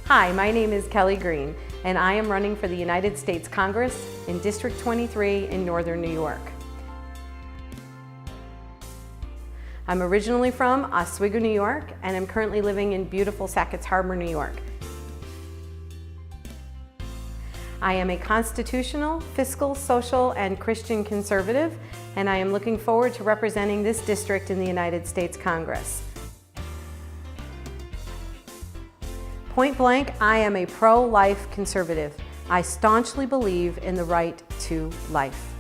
Hi, my name is Kellie Greene, and I am running for the United States Congress in District 23 in Northern New York. I'm originally from Oswego, New York, and I'm currently living in beautiful Sackett's Harbor, New York. I am a constitutional, fiscal, social, and Christian conservative, and I am looking forward to representing this district in the United States Congress. Point blank, I am a pro-life conservative. I staunchly believe in the right to life.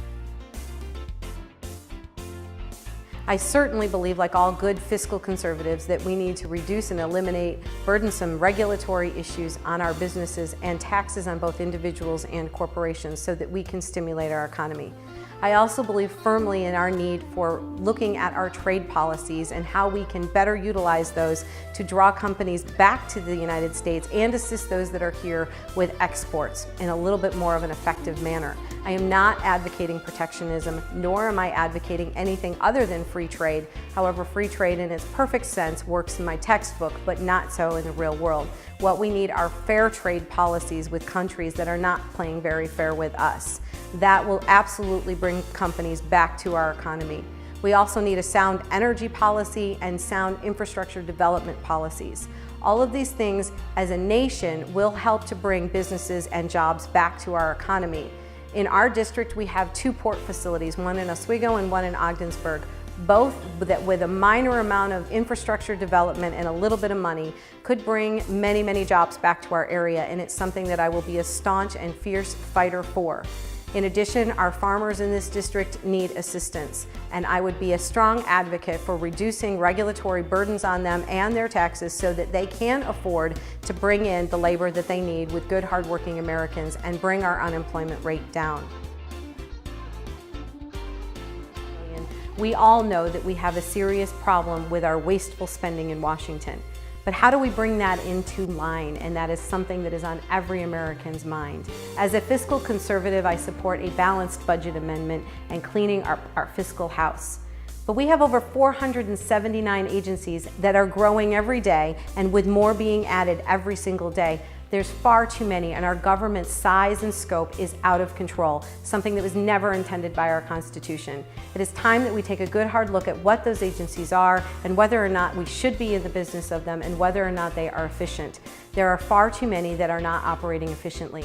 I certainly believe, like all good fiscal conservatives, that we need to reduce and eliminate burdensome regulatory issues on our businesses and taxes on both individuals and corporations so that we can stimulate our economy. I also believe firmly in our need for looking at our trade policies and how we can better utilize those to draw companies back to the United States and assist those that are here with exports in a little bit more of an effective manner. I am not advocating protectionism, nor am I advocating anything other than free trade. However, free trade in its perfect sense works in my textbook, but not so in the real world. What we need are fair trade policies with countries that are not playing very fair with us. That will absolutely bring companies back to our economy. We also need a sound energy policy and sound infrastructure development policies. All of these things as a nation will help to bring businesses and jobs back to our economy. In our district, we have two port facilities, one in Oswego and one in Ogdensburg. Both that with a minor amount of infrastructure development and a little bit of money could bring many, many jobs back to our area, and it's something that I will be a staunch and fierce fighter for. In addition, our farmers in this district need assistance, and I would be a strong advocate for reducing regulatory burdens on them and their taxes so that they can afford to bring in the labor that they need with good, hardworking Americans and bring our unemployment rate down. We all know that we have a serious problem with our wasteful spending in Washington. But how do we bring that into line? And that is something that is on every American's mind. As a fiscal conservative, I support a balanced budget amendment and cleaning our fiscal house. But we have over 479 agencies that are growing every day, and with more being added every single day. There's far too many, and our government's size and scope is out of control, something that was never intended by our Constitution. It is time that we take a good hard look at what those agencies are and whether or not we should be in the business of them and whether or not they are efficient. There are far too many that are not operating efficiently.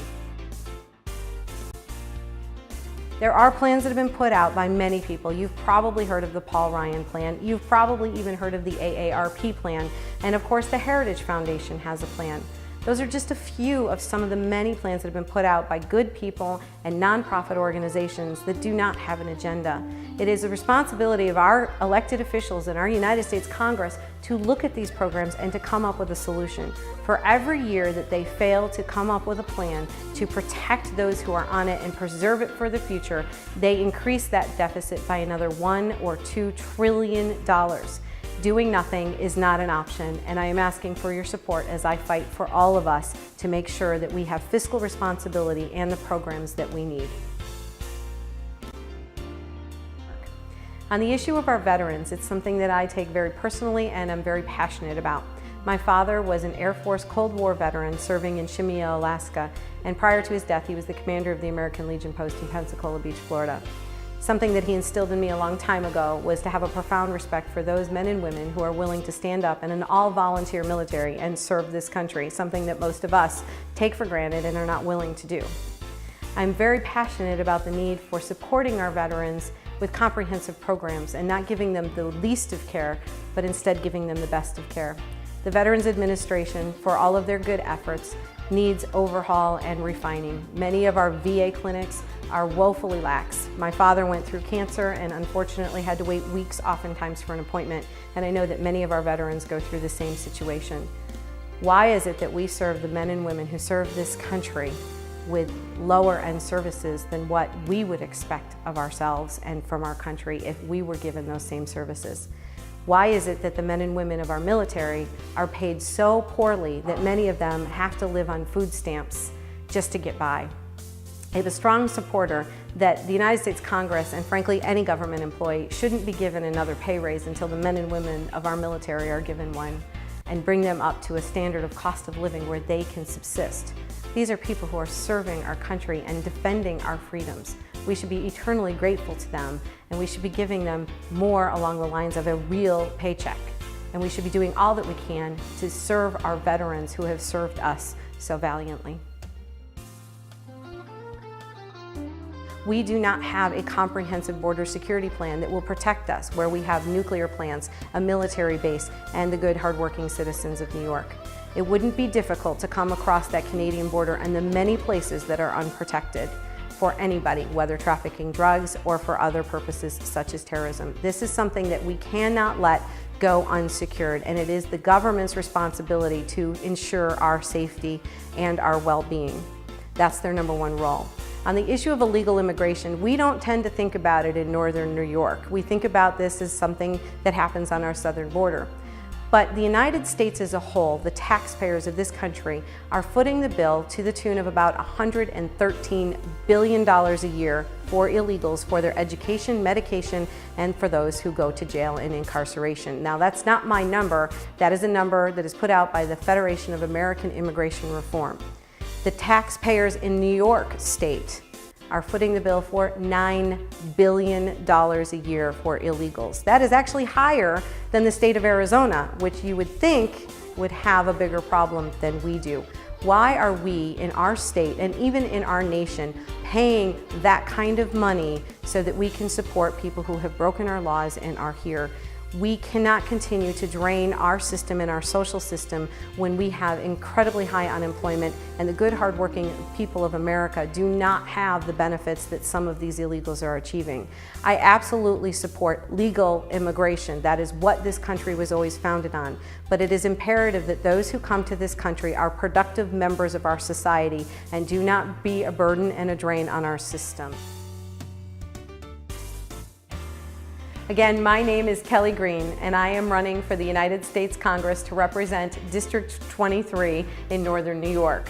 There are plans that have been put out by many people. You've probably heard of the Paul Ryan plan. You've probably even heard of the AARP plan. And of course, the Heritage Foundation has a plan. Those are just a few of some of the many plans that have been put out by good people and nonprofit organizations that do not have an agenda. It is the responsibility of our elected officials in our United States Congress to look at these programs and to come up with a solution. For every year that they fail to come up with a plan to protect those who are on it and preserve it for the future, they increase that deficit by another $1 or $2 trillion. Doing nothing is not an option, and I am asking for your support as I fight for all of us to make sure that we have fiscal responsibility and the programs that we need. On the issue of our veterans, it's something that I take very personally and I'm very passionate about. My father was an Air Force Cold War veteran serving in Shemya, Alaska, and prior to his death, he was the commander of the American Legion Post in Pensacola Beach, Florida. Something that he instilled in me a long time ago was to have a profound respect for those men and women who are willing to stand up in an all-volunteer military and serve this country, something that most of us take for granted and are not willing to do. I'm very passionate about the need for supporting our veterans with comprehensive programs and not giving them the least of care, but instead giving them the best of care. The Veterans Administration, for all of their good efforts, needs overhaul and refining. Many of our VA clinics are woefully lax. My father went through cancer and unfortunately had to wait weeks oftentimes for an appointment, and I know that many of our veterans go through the same situation. Why is it that we serve the men and women who serve this country with lower end services than what we would expect of ourselves and from our country if we were given those same services? Why is it that the men and women of our military are paid so poorly that many of them have to live on food stamps just to get by? I have a strong supporter that the United States Congress, and frankly any government employee, shouldn't be given another pay raise until the men and women of our military are given one. and bring them up to a standard of cost of living where they can subsist. These are people who are serving our country and defending our freedoms. We should be eternally grateful to them, and we should be giving them more along the lines of a real paycheck. And we should be doing all that we can to serve our veterans who have served us so valiantly. We do not have a comprehensive border security plan that will protect us, where we have nuclear plants, a military base, and the good, hardworking citizens of New York. It wouldn't be difficult to come across that Canadian border and the many places that are unprotected for anybody, whether trafficking drugs or for other purposes such as terrorism. This is something that we cannot let go unsecured, and it is the government's responsibility to ensure our safety and our well-being. That's their number one role. On the issue of illegal immigration, we don't tend to think about it in northern New York. We think about this as something that happens on our southern border. But the United States as a whole, the taxpayers of this country, are footing the bill to the tune of about $113 billion a year for illegals, for their education, medication, and for those who go to jail and incarceration. Now, that's not my number. That is a number that is put out by the Federation of American Immigration Reform. The taxpayers in New York State are footing the bill for $9 billion a year for illegals. That is actually higher than the state of Arizona, which you would think would have a bigger problem than we do. Why are we in our state and even in our nation paying that kind of money so that we can support people who have broken our laws and are here? We cannot continue to drain our system and our social system when we have incredibly high unemployment and the good, hardworking people of America do not have the benefits that some of these illegals are achieving. I absolutely support legal immigration. That is what this country was always founded on. But it is imperative that those who come to this country are productive members of our society and do not be a burden and a drain on our system. Again, my name is Kellie Greene, and I am running for the United States Congress to represent District 23 in Northern New York.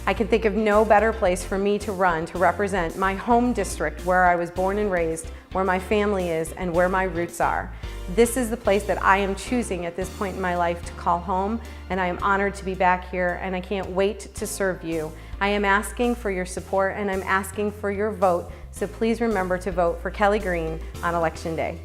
I can think of no better place for me to run to represent my home district, where I was born and raised, where my family is, and where my roots are. This is the place that I am choosing at this point in my life to call home, and I am honored to be back here, and I can't wait to serve you. I am asking for your support, and I'm asking for your vote, so please remember to vote for Kellie Greene on Election Day.